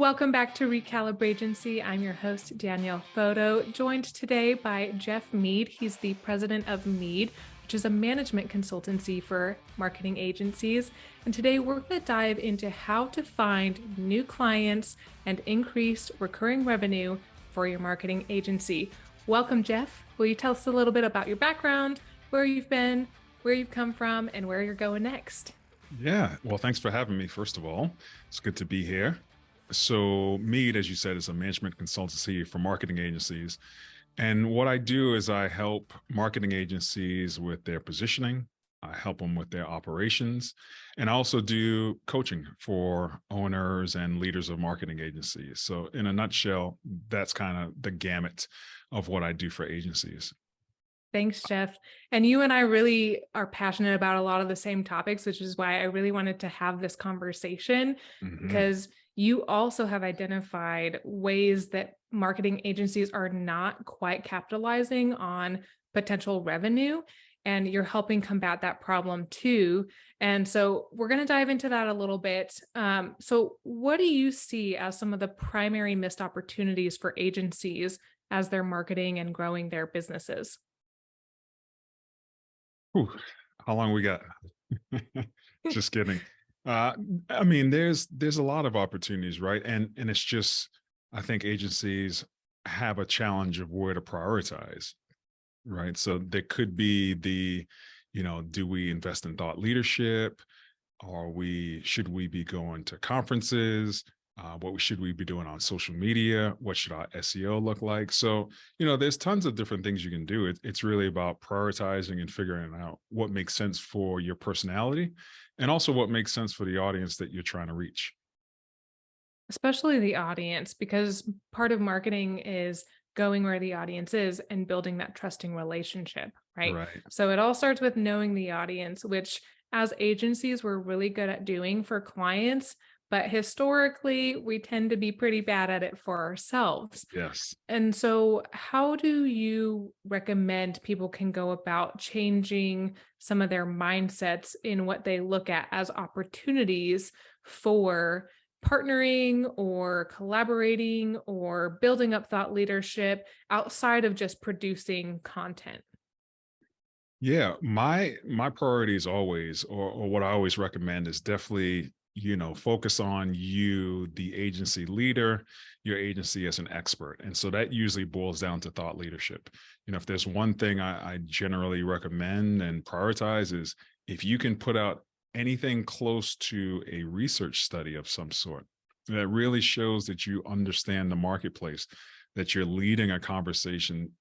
Welcome back to Recalibrate Agency. I'm your host, Danielle Photo, joined today by Jeff Meade. He's the president of Meade, which is a management consultancy for marketing agencies. And today we're going to dive into how to find new clients and increase recurring revenue for your marketing agency. Welcome, Jeff. Will you tell us a little bit about your background, where you've been, where you've come from, and where you're going next? Yeah, well, thanks for having me, first of all. It's good to be here. So Meade, as you said, is a management consultancy for marketing agencies. And what I do is I help marketing agencies with their positioning. I help them with their operations, and I also do coaching for owners and leaders of marketing agencies. So in a nutshell, that's kind of the gamut of what I do for agencies. Thanks, Jeff. And you and I really are passionate about a lot of the same topics, which is why I really wanted to have this conversation, because you also have identified ways that marketing agencies are not quite capitalizing on potential revenue, and you're helping combat that problem too. And so we're going to dive into that a little bit. So what do you see as some of the primary missed opportunities for agencies as they're marketing and growing their businesses? Whew, how long we got? Just kidding. Uh, I mean, there's a lot of opportunities, right? And it's just, I think agencies have a challenge of where to prioritize, right? So there could be do we invest in thought leadership? Should we be going to conferences? Should we be doing on social media? What should our SEO look like? So, there's tons of different things you can do. It's really about prioritizing and figuring out what makes sense for your personality and also what makes sense for the audience that you're trying to reach. Especially the audience, because part of marketing is going where the audience is and building that trusting relationship, right? Right. So it all starts with knowing the audience, which as agencies, we're really good at doing for clients, but historically, we tend to be pretty bad at it for ourselves. Yes. And so, how do you recommend people can go about changing some of their mindsets in what they look at as opportunities for partnering or collaborating or building up thought leadership outside of just producing content? Yeah, my priority is always, or what I always recommend is definitely, focus on you, the agency leader, your agency as an expert. And so that usually boils down to thought leadership. If there's one thing I generally recommend and prioritize is if you can put out anything close to a research study of some sort that really shows that you understand the marketplace, that you're leading a conversation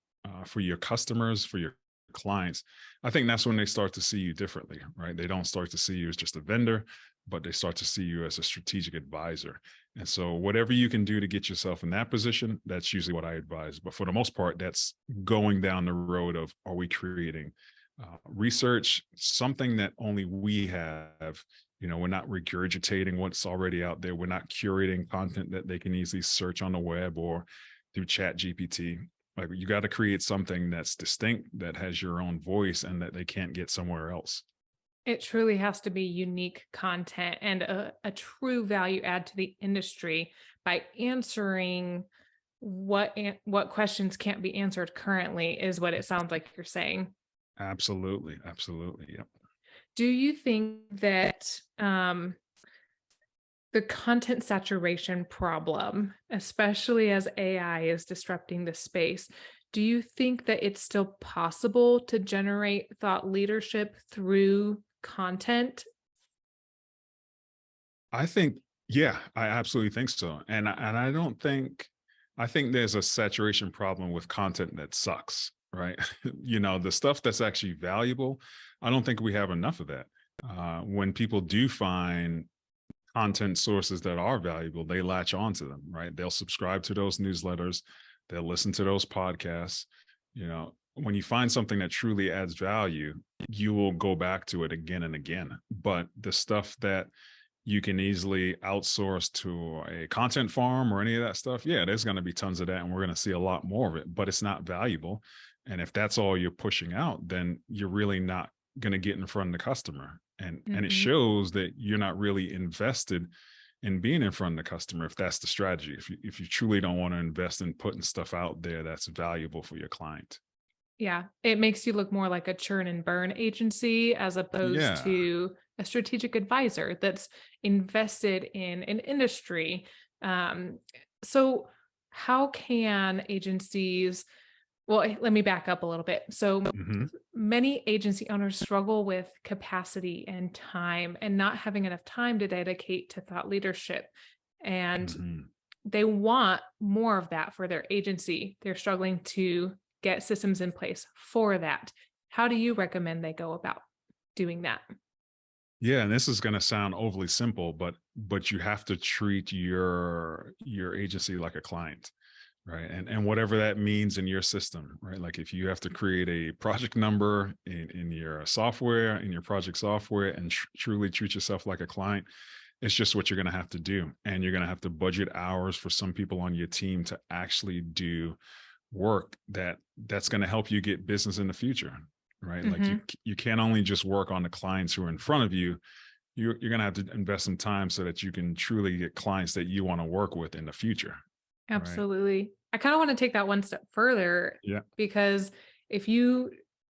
for your customers, for your clients. I think that's when they start to see you differently, right? They don't start to see you as just a vendor, but they start to see you as a strategic advisor. And so whatever you can do to get yourself in that position, that's usually what I advise. But for the most part, that's going down the road of, are we creating research, something that only we have? We're not regurgitating what's already out there. We're not curating content that they can easily search on the web or through Chat GPT. Like, you got to create something that's distinct, that has your own voice, and that they can't get somewhere else. It truly has to be unique content and a true value add to the industry by answering what questions can't be answered currently, is what it sounds like you're saying. Absolutely. Absolutely. Yep. Do you think that the content saturation problem, especially as AI is disrupting the space, do you think that it's still possible to generate thought leadership through content? I think, yeah, I absolutely think so. And I don't think, I think there's a saturation problem with content that sucks, right? The stuff that's actually valuable, I don't think we have enough of that. When people do find content sources that are valuable, they latch onto them, right? They'll subscribe to those newsletters, they'll listen to those podcasts. When you find something that truly adds value, you will go back to it again and again. But the stuff that you can easily outsource to a content farm or any of that stuff, yeah, there's going to be tons of that, and we're going to see a lot more of it, but it's not valuable. And if that's all you're pushing out, then you're really not going to get in front of the customer. And it Mhm. shows that you're not really invested in being in front of the customer, if that's the strategy, if you truly don't want to invest in putting stuff out there that's valuable for your client. Yeah, it makes you look more like a churn and burn agency as opposed Yeah. to a strategic advisor that's invested in an industry. Um, so, how can agencies? Well, let me back up a little bit. So, Hmm. many agency owners struggle with capacity and time and not having enough time to dedicate to thought leadership. And Hmm. they want more of that for their agency. They're struggling to get systems in place for that. How do you recommend they go about doing that? Yeah, and this is going to sound overly simple, but you have to treat your agency like a client, right? And whatever that means in your system, right? Like if you have to create a project number in your software, in your project software, and truly treat yourself like a client, it's just what you're going to have to do. And you're going to have to budget hours for some people on your team to actually do work that's going to help you get business in the future, right? Like Hmm. you can't only just work on the clients who are in front of you. You're going to have to invest some time so that you can truly get clients that you want to work with in the future, right? Absolutely. I kind of want to take that one step further Yeah. because if you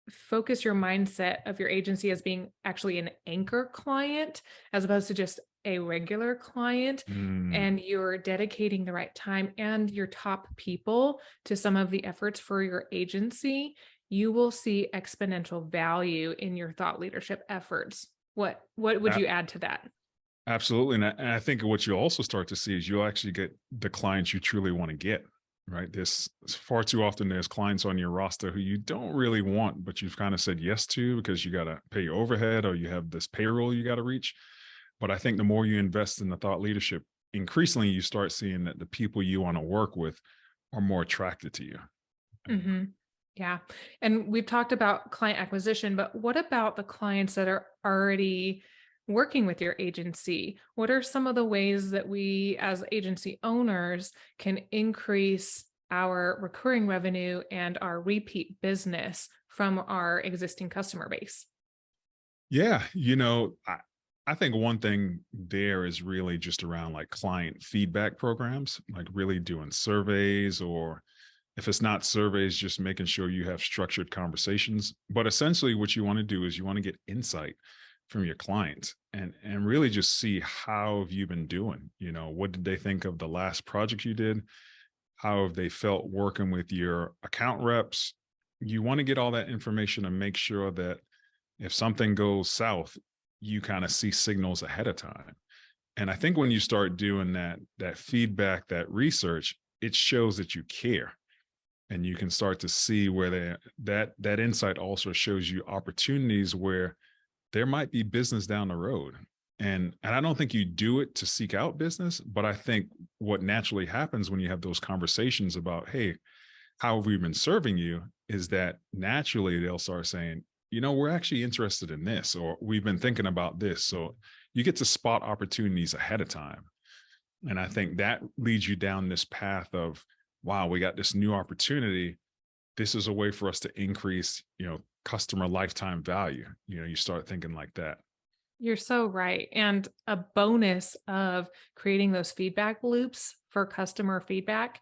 focus your mindset of your agency as being actually an anchor client as opposed to just a regular client, Mm, and you're dedicating the right time and your top people to some of the efforts for your agency, you will see exponential value in your thought leadership efforts. What would a- you add to that? absolutely. And I think what you'll also start to see is you'll actually get the clients you truly want to get, right? There's far too often there's clients on your roster who you don't really want, but you've kind of said yes to because you got to pay your overhead or you have this payroll you got to reach. But I think the more you invest in the thought leadership, increasingly you start seeing that the people you want to work with are more attracted to you. Hmm. Yeah. And we've talked about client acquisition, but what about the clients that are already working with your agency? What are some of the ways that we, as agency owners, can increase our recurring revenue and our repeat business from our existing customer base? Yeah, I think one thing there is really just around like client feedback programs, like really doing surveys, or if it's not surveys, just making sure you have structured conversations. But essentially what you want to do is you want to get insight from your clients and really just see how have you been doing? What did they think of the last project you did? How have they felt working with your account reps? You want to get all that information and make sure that if something goes south, you kind of see signals ahead of time. And I think when you start doing that feedback, that research, it shows that you care. And you can start to see where that insight also shows you opportunities where there might be business down the road. And I don't think you do it to seek out business, but I think what naturally happens when you have those conversations about, hey, how have we been serving you, is that naturally they'll start saying, we're actually interested in this, or we've been thinking about this. So you get to spot opportunities ahead of time. And I think that leads you down this path of, wow, we got this new opportunity. This is a way for us to increase, customer lifetime value. You start thinking like that. You're so right. And a bonus of creating those feedback loops for customer feedback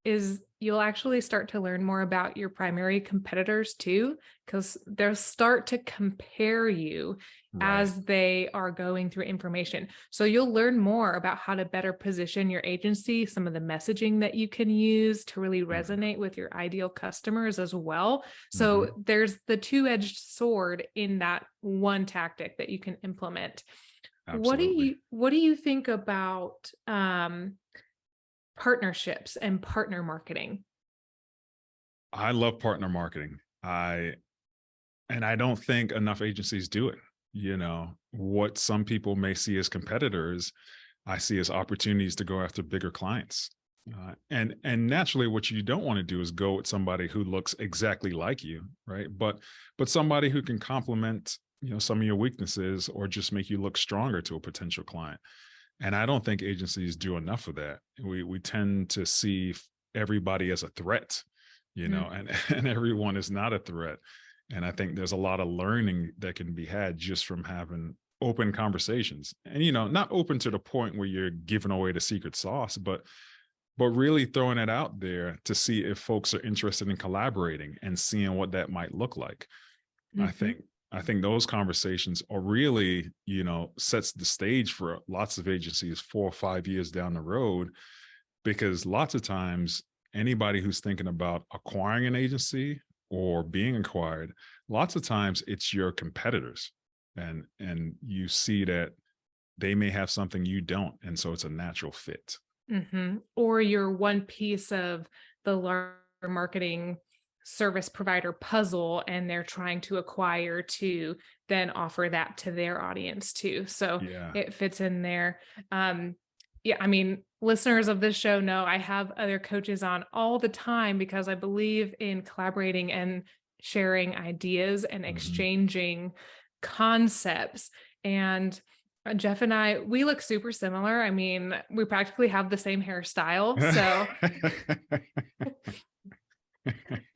is you'll actually start to learn more about your primary competitors too, because they'll start to compare you Right. as they are going through information. So you'll learn more about how to better position your agency, some of the messaging that you can use to really Mhm. resonate with your ideal customers as well. So Mhm. there's the two-edged sword in that one tactic that you can implement. Absolutely. What do you think about partnerships and partner marketing? I love partner marketing. I don't think enough agencies do it. What some people may see as competitors, I see as opportunities to go after bigger clients. And naturally, what you don't want to do is go with somebody who looks exactly like you, right? But somebody who can complement, some of your weaknesses or just make you look stronger to a potential client. And I don't think agencies do enough of that. We tend to see everybody as a threat, Mm, and and everyone is not a threat. And I think there's a lot of learning that can be had just from having open conversations, and not open to the point where you're giving away the secret sauce, but really throwing it out there to see if folks are interested in collaborating and seeing what that might look like. I Mhm. think I think those conversations are really, sets the stage for lots of agencies 4 or 5 years down the road, because lots of times anybody who's thinking about acquiring an agency or being acquired, lots of times it's your competitors, and you see that they may have something you don't, and so it's a natural fit. Or you're one piece of the larger marketing service provider puzzle, and they're trying to acquire to then offer that to their audience too. So Yeah. it fits in there. Um, yeah, I mean, listeners of this show know I have other coaches on all the time because I believe in collaborating and sharing ideas and Mhm. exchanging concepts. And Jeff and I, we look super similar. I mean, we practically have the same hairstyle. So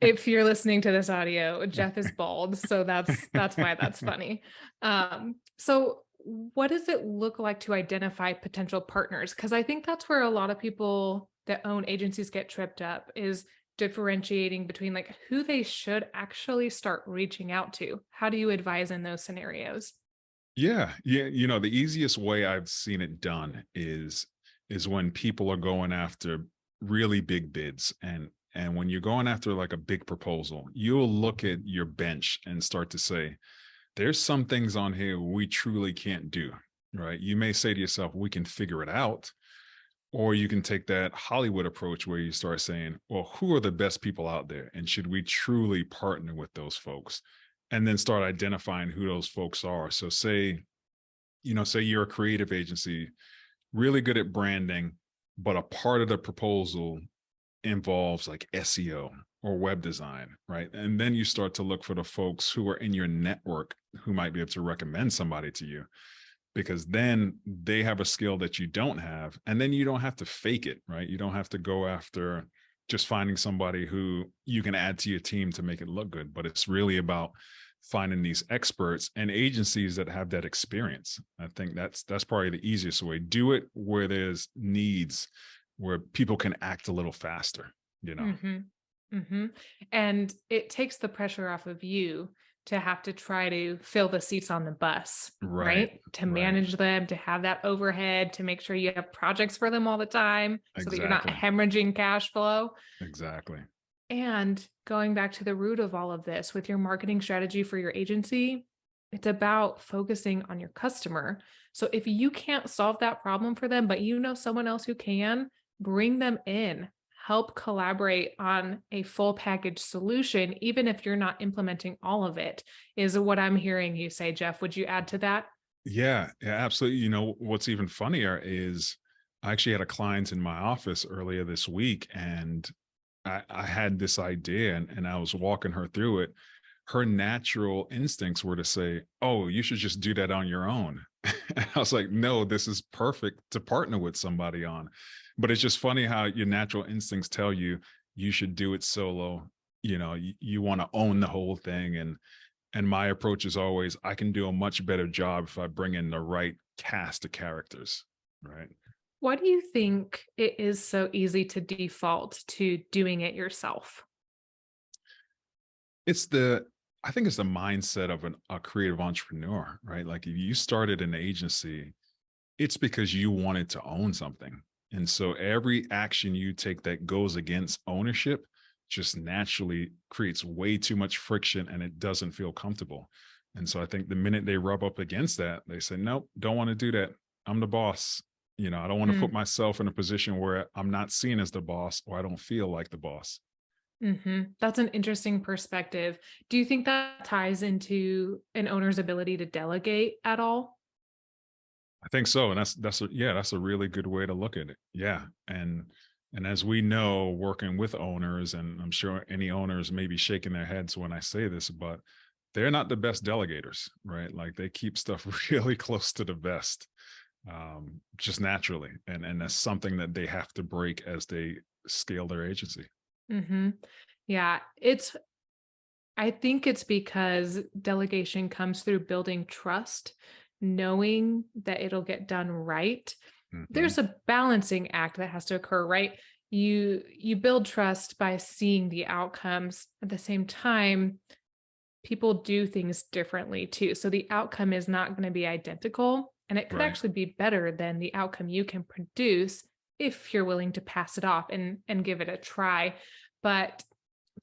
if you're listening to this audio, Jeff is bald. So that's why that's funny. So what does it look like to identify potential partners? Because I think that's where a lot of people that own agencies get tripped up, is differentiating between like who they should actually start reaching out to. How do you advise in those scenarios? Yeah, yeah. The easiest way I've seen it done is when people are going after really big bids, and when you're going after like a big proposal, you'll look at your bench and start to say, there's some things on here we truly can't do, right? You may say to yourself, we can figure it out. Or you can take that Hollywood approach where you start saying, well, who are the best people out there? And should we truly partner with those folks? And then start identifying who those folks are. So say you're a creative agency, really good at branding, but a part of the proposal involves like SEO or web design, right? And then you start to look for the folks who are in your network who might be able to recommend somebody to you, because then they have a skill that you don't have. And then you don't have to fake it, right? You don't have to go after just finding somebody who you can add to your team to make it look good. But it's really about finding these experts and agencies that have that experience. I think that's probably the easiest way. Do it where there's needs, where people can act a little faster. Mhm. Mhm. And it takes the pressure off of you to have to try to fill the seats on the bus, Right. right? To Right. manage them, to have that overhead, to make sure you have projects for them all the time so that you're not Exactly. hemorrhaging cash flow. Exactly. And going back to the root of all of this with your marketing strategy for your agency, it's about focusing on your customer. So if you can't solve that problem for them, but you know someone else who can, bring them in, help collaborate on a full package solution, even if you're not implementing all of it, is what I'm hearing you say, Jeff. Would you add to that? Yeah, yeah, absolutely. What's even funnier is I actually had a client in my office earlier this week, and I had this idea, and I was walking her through it. Her natural instincts were to say, "Oh, you should just do that on your own." And I was like, "No, this is perfect to partner with somebody on." But it's just funny how your natural instincts tell you you should do it solo. You want to own the whole thing, and my approach is always, I can do a much better job if I bring in the right cast of characters, right? Why do you think it is so easy to default to doing it yourself? It's the I think it's the mindset of a creative entrepreneur, right? Like if you started an agency, it's because you wanted to own something. And so every action you take that goes against ownership just naturally creates way too much friction, and it doesn't feel comfortable. And so I think the minute they rub up against that, they say, nope, don't want to do that. I'm the boss. I don't want to put myself in a position where I'm not seen as the boss, or I don't feel like the boss. That's an interesting perspective. Do you think that ties into an owner's ability to delegate at all? I think so, and that's a really good way to look at it. Yeah, and as we know, working with owners, and I'm sure any owners may be shaking their heads when I say this, but they're not the best delegators, right? Like they keep stuff really close to the vest, just naturally, and that's something that they have to break as they scale their agency. hmm Yeah, I think it's because delegation comes through building trust knowing that it'll get done right. Hmm. There's a balancing act that has to occur, right? You build trust by seeing the outcomes. At the same time, people do things differently too. So the outcome is not going to be identical, and it could Right. actually be better than the outcome you can produce if you're willing to pass it off and give it a try. But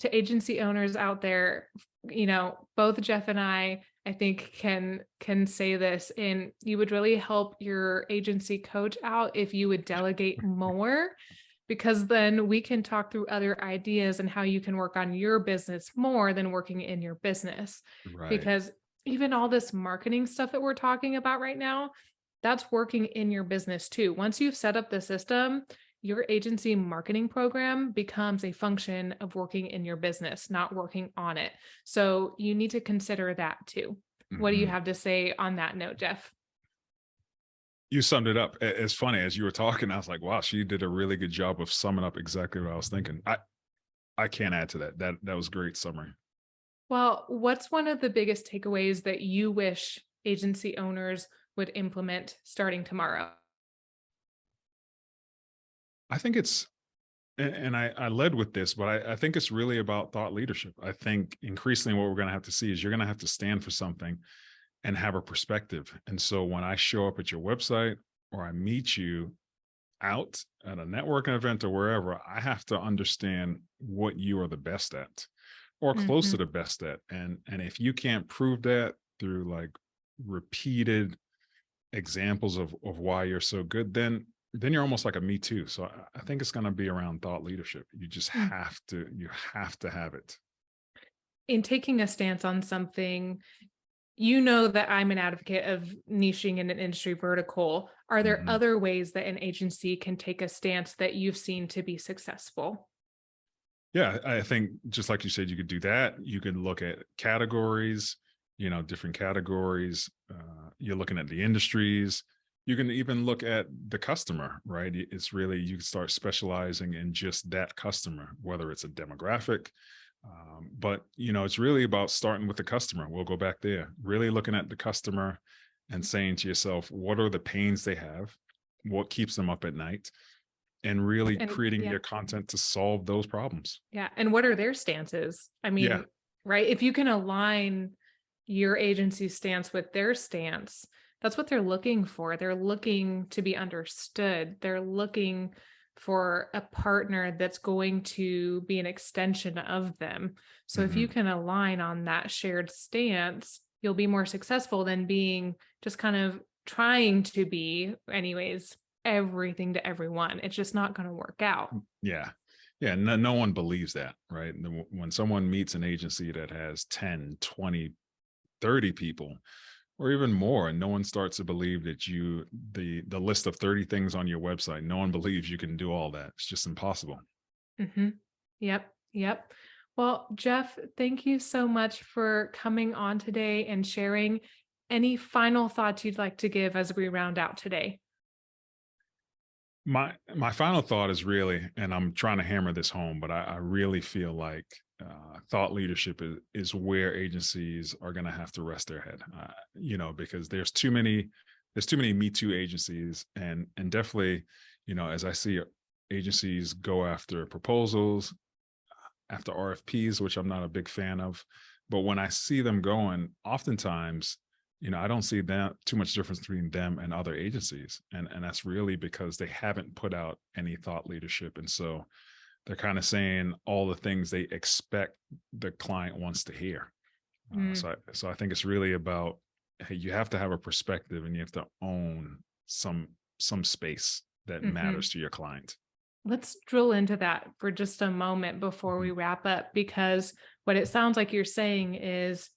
to agency owners out there, both Jeff and I think can say this, and you would really help your agency coach out if you would delegate more, because then we can talk through other ideas and how you can work on your business more than working in your business. Right. Because even all this marketing stuff that we're talking about right now, that's working in your business too. Once you've set up the system, your agency marketing program becomes a function of working in your business, not working on it. So you need to consider that too. What do you Hmm. have to say on that note, Jeff? You summed it up. It's funny, as you were talking, I was like, wow, she did a really good job of summing up exactly what I was thinking. I can't add to that. That was great summary. Well, what's one of the biggest takeaways that you wish agency owners would implement starting tomorrow? I think it's and I led with this, but I think it's really about thought leadership. I think increasingly what we're going to have to see is you're going to have to stand for something and have a perspective. And so when I show up at your website or I meet you out at a networking event or wherever, I have to understand what you are the best at or close to Mhm. the best at. And if you can't prove that through like repeated examples of why you're so good, then you're almost like a me too. So I think it's going to be around thought leadership. You just Mm. have to have it. In taking a stance on something, you know that I'm an advocate of niching in an industry vertical. Are there Mhm. other ways that an agency can take a stance that you've seen to be successful? Yeah, I think just like you said, you could do that. You can look at categories, different categories. You're looking at the industries. You can even look at the customer, right? It's really, you can start specializing in just that customer, whether it's a demographic. But, it's really about starting with the customer. We'll go back there, really looking at the customer and saying to yourself, what are the pains they have? What keeps them up at night? And really And creating yeah, your content to solve those problems. yeah. And what are their stances? I Yeah. mean, right? If you can align your agency's stance with their stance, that's what they're looking for. They're looking to be understood. They're looking for a partner that's going to be an extension of them. So if you Mhm. can align on that shared stance, you'll be more successful than being just kind of trying to be, anyways, everything to everyone. It's just not going to work out. Yeah. Yeah, no one believes that, right? And when someone meets an agency that has 10, 20, 30 people or even more, and no one starts to believe that the list of 30 things on your website, no one believes you can do all that. It's just impossible. Hmm. Yep. Yep. Well, Jeff, thank you so much for coming on today and sharing. Any final thoughts you'd like to give as we round out today? My final thought is really, and I'm trying to hammer this home, but I really feel like thought leadership is where agencies are going to have to rest their head, because there's too many Me Too agencies, and definitely, as I see agencies go after proposals, after RFPs, which I'm not a big fan of. But when I see them going, oftentimes, I don't see that too much difference between them and other agencies. And that's really because they haven't put out any thought leadership. And so they're kind of saying all the things they expect the client wants to hear. Mm, So I think it's really about, hey, you have to have a perspective and you have to own some space that mhm. matters to your client. Let's drill into that for just a moment before we Mhm. wrap up, because what it sounds like you're saying is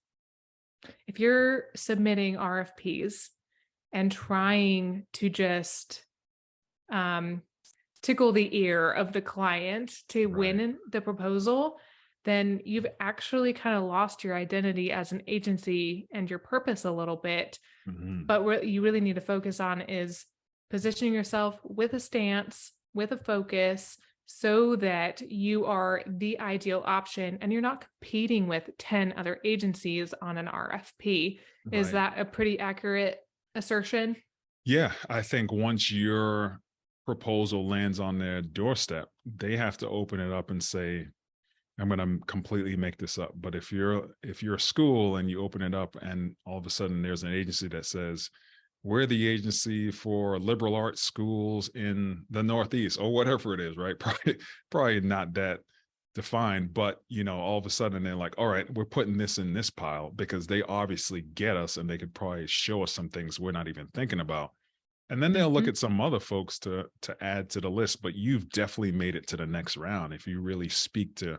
if you're submitting RFPs and trying to just um, tickle the ear of the client to Right. win the proposal, then you've actually kind of lost your identity as an agency and your purpose a little bit. Mhm. But what you really need to focus on is positioning yourself with a stance, with a focus, so that you are the ideal option and you're not competing with 10 other agencies on an RFP. Is Right. that a pretty accurate assertion. Yeah, I think once your proposal lands on their doorstep, they have to open it up and say, I'm going to completely make this up, but if you're a school and you open it up and all of a sudden there's an agency that says, we're the agency for liberal arts schools in the Northeast or whatever it is, right? Probably not that defined, but all of a sudden they're like, all right, we're putting this in this pile because they obviously get us and they could probably show us some things we're not even thinking about. And then they'll look Mhm. at some other folks to add to the list, but you've definitely made it to the next round if you really speak to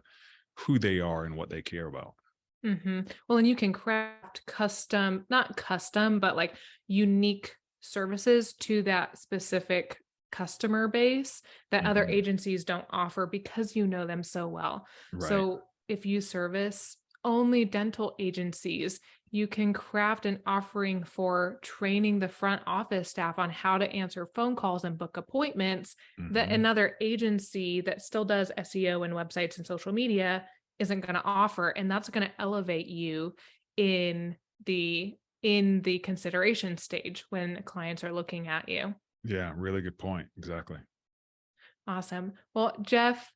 who they are and what they care about. Well, and you can craft custom, not custom, but like unique services to that specific customer base that other Mhm. agencies don't offer because you know them so well. Right. So if you service only dental agencies, you can craft an offering for training the front office staff on how to answer phone calls and book appointments that Mhm. another agency that still does SEO and websites and social media isn't going to offer, and that's going to elevate you in the consideration stage when clients are looking at you. Yeah, really good point. Exactly. Awesome. Well, Jeff,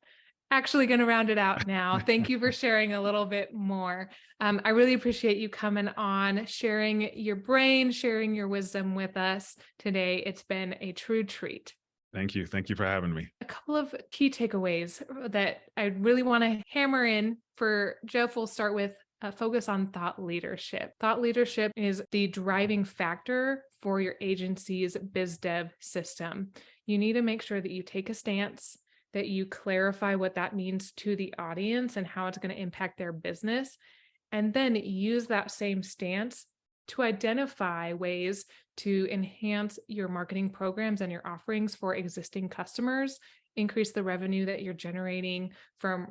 actually going to round it out now. Thank you for sharing a little bit more. I really appreciate you coming on, sharing your brain, sharing your wisdom with us today. It's been a true treat. Thank you. Thank you for having me. A couple of key takeaways that I really want to hammer in for Jeff. We'll start with a focus on thought leadership. Thought leadership is the driving factor for your agency's biz dev system. You need to make sure that you take a stance, that you clarify what that means to the audience and how it's going to impact their business, and then use that same stance to identify ways to enhance your marketing programs and your offerings for existing customers, increase the revenue that you're generating from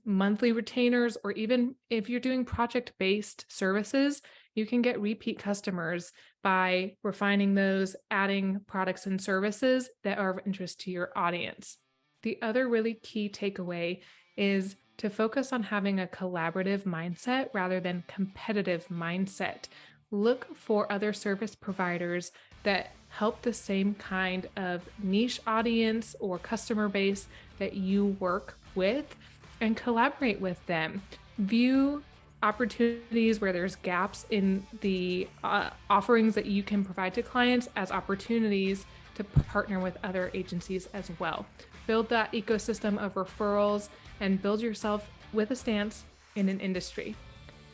monthly retainers, or even if you're doing project-based services, you can get repeat customers by refining those, adding products and services that are of interest to your audience. The other really key takeaway is to focus on having a collaborative mindset rather than competitive mindset. Look for other service providers that help the same kind of niche audience or customer base that you work with and collaborate with them. View opportunities where there's gaps in the offerings that you can provide to clients as opportunities to partner with other agencies as well. Build that ecosystem of referrals and build yourself with a stance in an industry.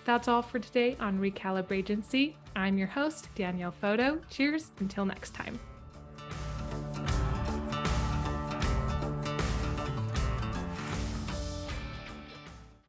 That's all for today on Recalibrate Agency. I'm your host, Danielle Photo. Cheers until next time.